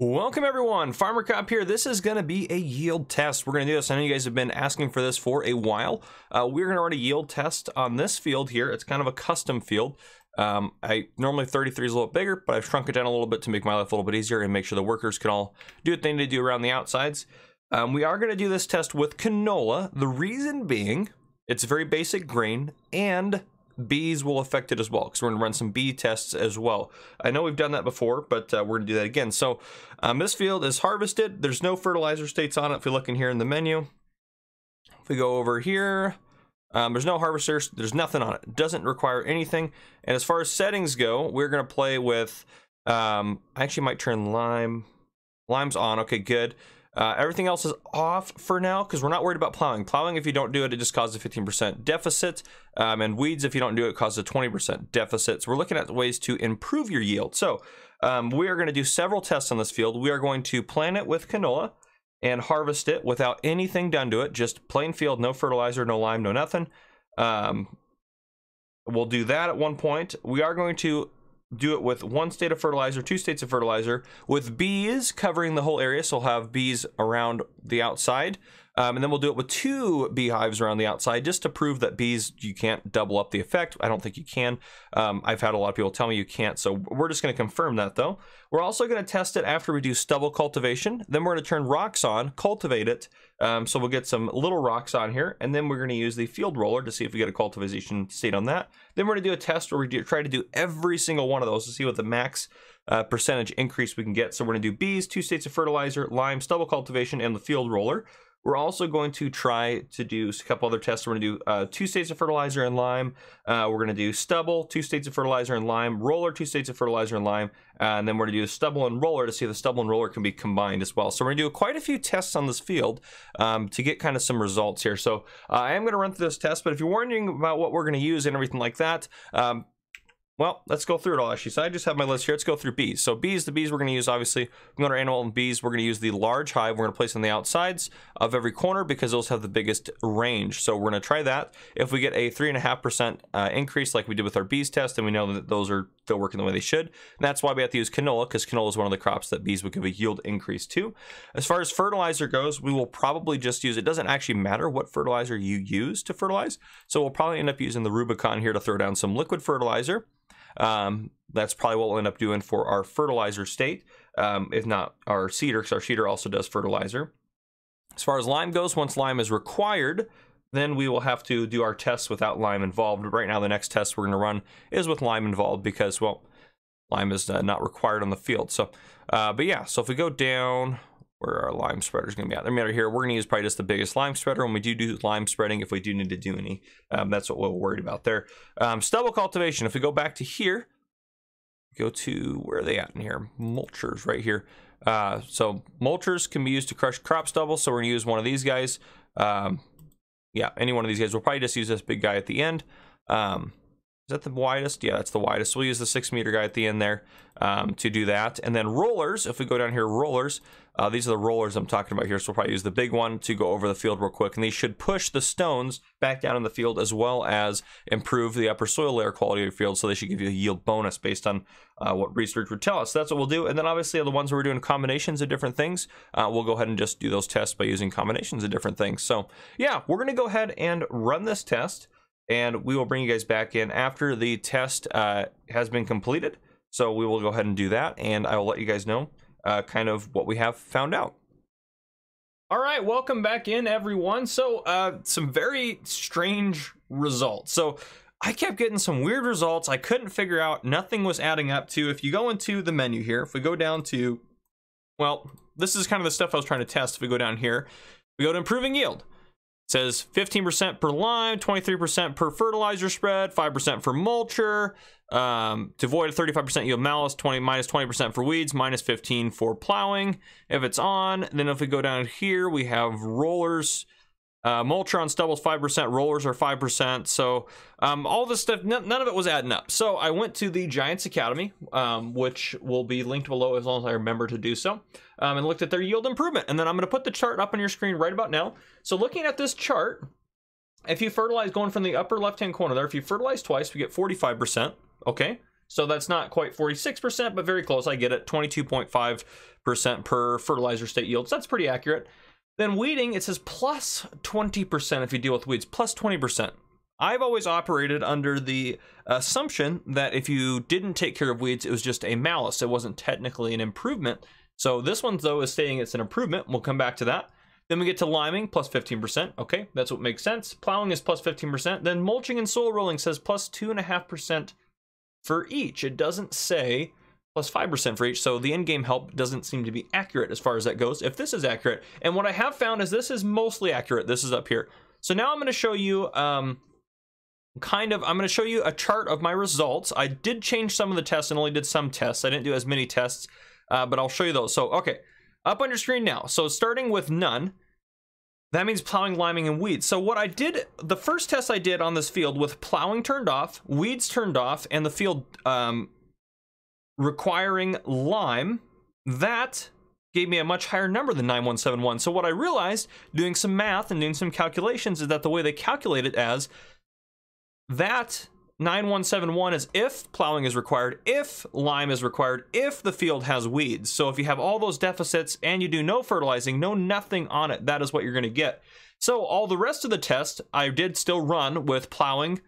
Welcome everyone, Farmer Cop here. This is going to be a yield test. We're going to do this. I know you guys have been asking for this for a while. We're going to run a yield test on this field here. It's kind of a custom field. Normally 33 is a little bigger, but I've shrunk it down a little bit to make my life a little bit easier and make sure the workers can all do what they need to do around the outsides. We are going to do this test with canola. The reason being, it's a very basic grain and bees will affect it as well, because we're going to run some bee tests as well. I know we've done that before, but we're going to do that again. So this field is harvested. There's no fertilizer states on it. If you look in here in the menu, if we go over here, there's no harvesters. There's nothing on it. It doesn't require anything. And as far as settings go, we're going to play with, I actually might turn lime's on. Okay, good. Everything else is off for now because we're not worried about plowing. Plowing, if you don't do it, it just causes a 15% deficit. And weeds, if you don't do it, causes a 20% deficit. So we're looking at ways to improve your yield. So we are going to do several tests on this field. We are going to plant it with canola and harvest it without anything done to it. Just plain field, no fertilizer, no lime, no nothing. We'll do that at one point. We are going to do it with 1 state of fertilizer, 2 states of fertilizer, with bees covering the whole area. So we'll have bees around the outside. And then we'll do it with 2 beehives around the outside, just to prove that bees, you can't double up the effect. I don't think you can. I've had a lot of people tell me you can't. So we're just going to confirm that though. We're also going to test it after we do stubble cultivation. Then we're going to turn rocks on, cultivate it. So we'll get some little rocks on here, and then we're going to use the field roller to see if we get a cultivation state on that. Then we're going to do a test where we try to do every single one of those to see what the max percentage increase we can get. So we're going to do bees, 2 states of fertilizer, lime, stubble cultivation, and the field roller. We're also going to try to do a couple other tests. We're going to do 2 states of fertilizer and lime. We're going to do stubble, 2 states of fertilizer and lime, roller, 2 states of fertilizer and lime, and then we're going to do the stubble and roller to see if the stubble and roller can be combined as well. So we're going to do quite a few tests on this field to get kind of some results here. So I am going to run through this test, but if you're wondering about what we're going to use and everything like that, well, let's go through it all actually. So I just have my list here. Let's go through bees. So bees, the bees we're going to use, obviously, we're going to animal and bees. We're going to use the large hive. We're going to place on the outsides of every corner because those have the biggest range. So we're going to try that. If we get a 3.5% increase like we did with our bees test, then we know that those are still working the way they should. And that's why we have to use canola, because canola is one of the crops that bees would give a yield increase to. As far as fertilizer goes, we will probably just use, it doesn't actually matter what fertilizer you use to fertilize. So we'll probably end up using the Rubicon here to throw down some liquid fertilizer. That's probably what we'll end up doing for our fertilizer state, if not our seeder, because our seeder also does fertilizer. As far as lime goes, once lime is required, then we will have to do our tests without lime involved. Right now, the next test we're going to run is with lime involved because, well, lime is not required on the field. So, but yeah, so if we go down, where our lime spreader is going to be at, they're here. We're going to use probably just the biggest lime spreader when we do lime spreading, if we do need to do any. That's what we're worried about there. Stubble cultivation. If we go back to here, go to, where are they at in here? Mulchers right here. So mulchers can be used to crush crop stubble. So we're going to use one of these guys. Yeah, any one of these guys. We'll probably just use this big guy at the end. Is that the widest? Yeah, that's the widest. So we'll use the 6-meter guy at the end there to do that. And then rollers, if we go down here, rollers, these are the rollers I'm talking about here. So we'll probably use the big one to go over the field real quick. And these should push the stones back down in the field as well as improve the upper soil layer quality of your field. So they should give you a yield bonus based on what research would tell us. So that's what we'll do. And then obviously the ones where we're doing combinations of different things, we'll go ahead and just do those tests by using combinations of different things. So yeah, we're going to go ahead and run this test, and we will bring you guys back in after the test has been completed. So we will go ahead and do that, and I will let you guys know kind of what we have found out. All right, welcome back in, everyone. So some very strange results. So I kept getting some weird results. I couldn't figure out, nothing was adding up to. If you go into the menu here, if we go down to, well, this is kind of the stuff I was trying to test. If we go down here, we go to improving yield. It says 15% per lime, 23% per fertilizer spread, 5% for mulcher, to avoid a 35% yield malice, minus 20% for weeds, minus 15 for plowing. If it's on, then if we go down here, we have rollers. Mulcher on stubbles 5%, rollers are 5%. So all this stuff, none of it was adding up. So I went to the Giants Academy, which will be linked below as long as I remember to do so, and looked at their yield improvement. And then I'm going to put the chart up on your screen right about now. So looking at this chart, if you fertilize, going from the upper left-hand corner there, if you fertilize twice, we get 45%. Okay. So that's not quite 46%, but very close. I get it. 22.5% per fertilizer state yield. So that's pretty accurate. Then weeding, it says plus 20% if you deal with weeds, plus 20%. I've always operated under the assumption that if you didn't take care of weeds, it was just a malus. It wasn't technically an improvement. So this one, though, is saying it's an improvement. We'll come back to that. Then we get to liming, plus 15%. Okay, that's what makes sense. Plowing is plus 15%. Then mulching and soil rolling says plus 2.5% for each. It doesn't say plus 5% for each, so the in-game help doesn't seem to be accurate as far as that goes, if this is accurate. And what I have found is this is mostly accurate. This is up here. So now I'm going to show you I'm going to show you a chart of my results. I did change some of the tests and only did some tests. I didn't do as many tests, but I'll show you those. So, okay, up on your screen now. So starting with none, that means plowing, liming, and weeds. So what I did, the first test I did on this field with plowing turned off, weeds turned off, and the field requiring lime, that gave me a much higher number than 9171. So what I realized, doing some math and doing some calculations, is that the way they calculate it as that 9171 is if plowing is required, if lime is required, if the field has weeds. So if you have all those deficits and you do no fertilizing, no nothing on it, that is what you're going to get. So all the rest of the test, I did still run with plowing,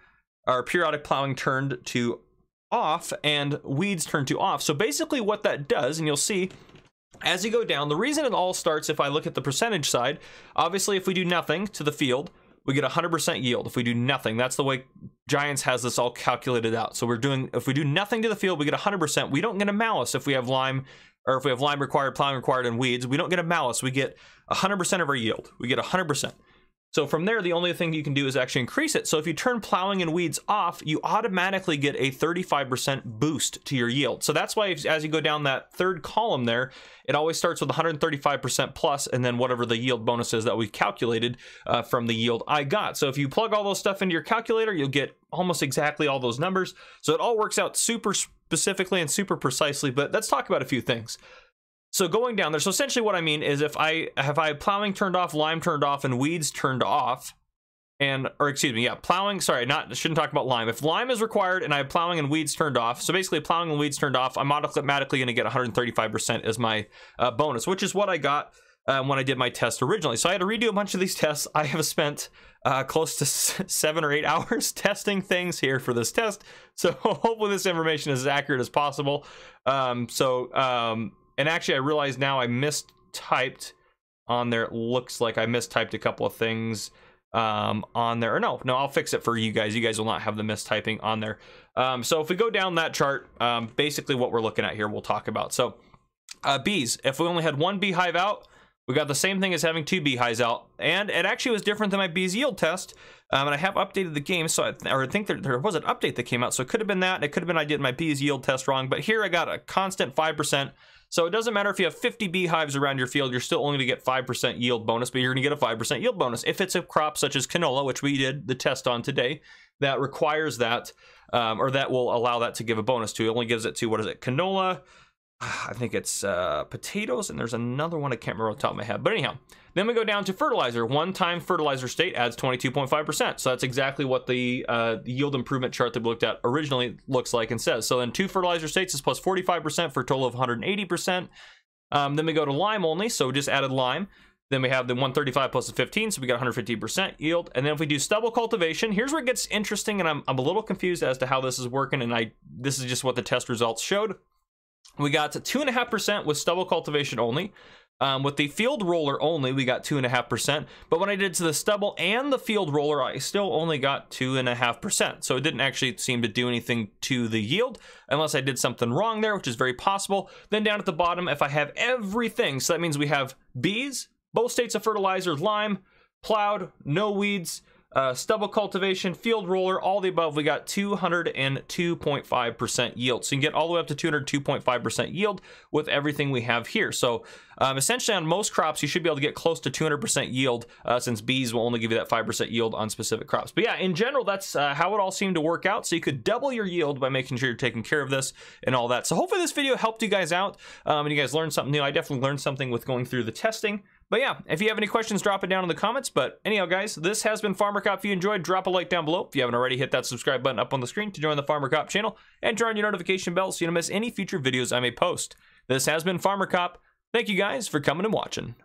or periodic plowing turned to off and weeds turned to off. So basically what that does, and you'll see as you go down, the reason it all starts, if I look at the percentage side, obviously if we do nothing to the field, we get 100% yield. If we do nothing, that's the way Giants has this all calculated out. So if we do nothing to the field, we get 100%. We don't get a malus if we have lime, or if we have lime required, plowing required, and weeds. We don't get a malus. We get 100% of our yield. We get 100%. So from there, the only thing you can do is actually increase it. So if you turn plowing and weeds off, you automatically get a 35% boost to your yield. So that's why as you go down that third column there, it always starts with 135% plus, and then whatever the yield bonus is that we calculated from the yield I got. So if you plug all those stuff into your calculator, you'll get almost exactly all those numbers. So it all works out super specifically and super precisely, but let's talk about a few things. So going down there, so essentially what I mean is if I have plowing turned off, lime turned off, and weeds turned off, plowing, shouldn't talk about lime. If lime is required and I have plowing and weeds turned off, so basically plowing and weeds turned off, I'm automatically going to get 135% as my bonus, which is what I got when I did my test originally. So I had to redo a bunch of these tests. I have spent close to 7 or 8 hours testing things here for this test. So hopefully this information is as accurate as possible. And actually, I realize now I mistyped on there. It looks like I mistyped a couple of things on there. Or no, I'll fix it for you guys. You guys will not have the mistyping on there. So if we go down that chart, basically what we're looking at here, we'll talk about. So bees, if we only had one beehive out, we got the same thing as having 2 beehives out. And it actually was different than my bees yield test. And I have updated the game, so I think there was an update that came out. So it could have been that, and it could have been I did my bees yield test wrong. But here I got a constant 5%. So it doesn't matter if you have 50 beehives around your field, you're still only going to get 5% yield bonus, but you're going to get a 5% yield bonus. If it's a crop such as canola, which we did the test on today, that requires that, or that will allow that to give a bonus to. It only gives it to, what is it, canola, I think it's potatoes, and there's another one I can't remember off the top of my head. But anyhow, then we go down to fertilizer. One-time fertilizer state adds 22.5%. So that's exactly what the yield improvement chart that we looked at originally looks like and says. So then 2 fertilizer states is plus 45% for a total of 180%. Then we go to lime only, so we just added lime. Then we have the 135 plus the 15, so we got 150% yield. And then if we do stubble cultivation, here's where it gets interesting, and I'm a little confused as to how this is working, and this is just what the test results showed. We got 2.5% with stubble cultivation only. With the field roller only, we got 2.5%. But when I did to the stubble and the field roller, I still only got 2.5%. So it didn't actually seem to do anything to the yield, unless I did something wrong there, which is very possible. Then down at the bottom, if I have everything, so that means we have bees, both states of fertilizer, lime, plowed, no weeds, stubble cultivation, field roller, all the above, we got 202.5% yield. So you can get all the way up to 202.5% yield with everything we have here. So essentially on most crops, you should be able to get close to 200% yield since bees will only give you that 5% yield on specific crops. But yeah, in general, that's how it all seemed to work out. So you could double your yield by making sure you're taking care of this and all that. So hopefully this video helped you guys out and you guys learned something new. I definitely learned something with going through the testing. But yeah, if you have any questions, drop it down in the comments. But anyhow, guys, this has been Farmer Cop. If you enjoyed, drop a like down below. If you haven't already, hit that subscribe button up on the screen to join the Farmer Cop channel and turn on your notification bell so you don't miss any future videos I may post. This has been Farmer Cop. Thank you guys for coming and watching.